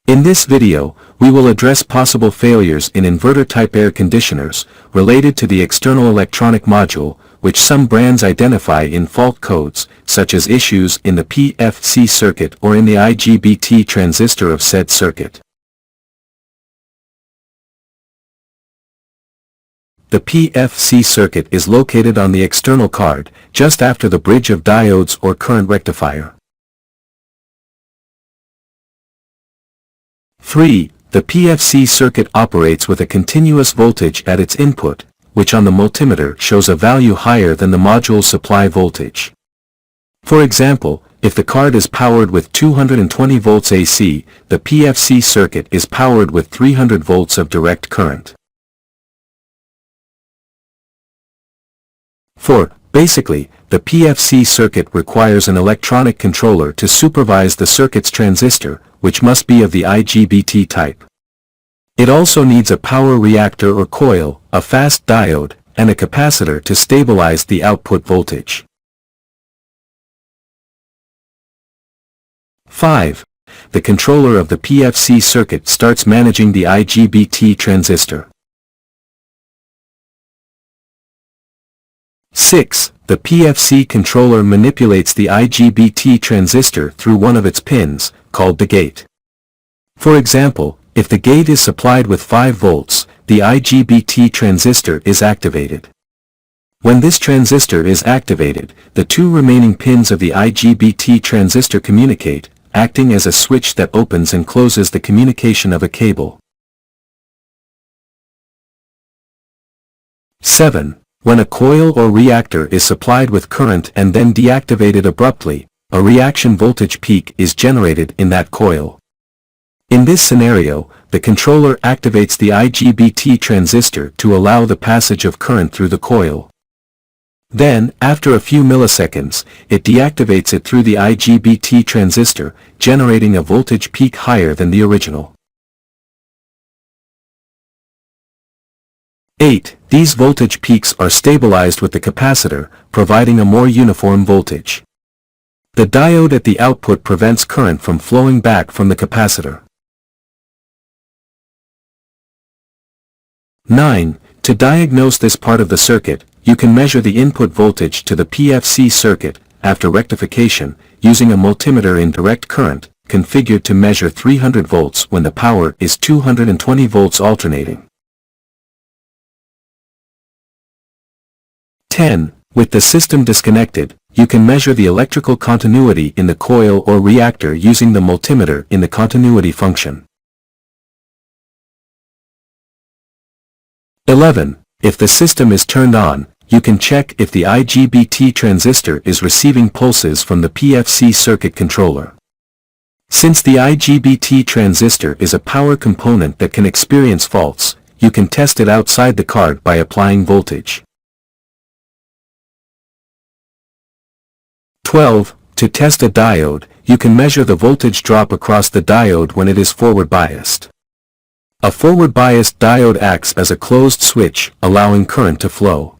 In this video, we will address possible failures in inverter-type air conditioners related to the external electronic module, which some brands identify in fault codes, such as issues in the PFC circuit or in the IGBT transistor of said circuit. The PFC circuit is located on the external card, just after the bridge of diodes or current rectifier. 3. The PFC circuit operates with a continuous voltage at its input, which on the multimeter shows a value higher than the module's supply voltage. For example, if the card is powered with 220 volts AC, the PFC circuit is powered with 300 volts of direct current. 4. Basically, the PFC circuit requires an electronic controller to supervise the circuit's transistor, which must be of the IGBT type. It also needs a power reactor or coil, a fast diode, and a capacitor to stabilize the output voltage. 5. The controller of the PFC circuit starts managing the IGBT transistor. 6. The PFC controller manipulates the IGBT transistor through one of its pins, called the gate. For example, if the gate is supplied with 5 volts, the IGBT transistor is activated. When this transistor is activated, the 2 remaining pins of the IGBT transistor communicate, acting as a switch that opens and closes the communication of a cable. 7. When a coil or reactor is supplied with current and then deactivated abruptly, a reaction voltage peak is generated in that coil. In this scenario, the controller activates the IGBT transistor to allow the passage of current through the coil. Then, after a few milliseconds, it deactivates it through the IGBT transistor, generating a voltage peak higher than the original. 8. These voltage peaks are stabilized with the capacitor, providing a more uniform voltage. The diode at the output prevents current from flowing back from the capacitor. 9. To diagnose this part of the circuit, you can measure the input voltage to the PFC circuit, after rectification, using a multimeter in direct current, configured to measure 300 volts when the power is 220 volts alternating. 10. With the system disconnected, you can measure the electrical continuity in the coil or reactor using the multimeter in the continuity function. 11. If the system is turned on, you can check if the IGBT transistor is receiving pulses from the PFC circuit controller. Since the IGBT transistor is a power component that can experience faults, you can test it outside the card by applying voltage. 12. To test a diode, you can measure the voltage drop across the diode when it is forward biased. A forward biased diode acts as a closed switch, allowing current to flow.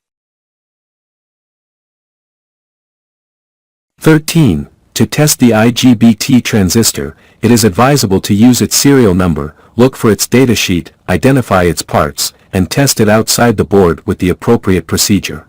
13. To test the IGBT transistor, it is advisable to use its serial number, look for its datasheet, identify its parts, and test it outside the board with the appropriate procedure.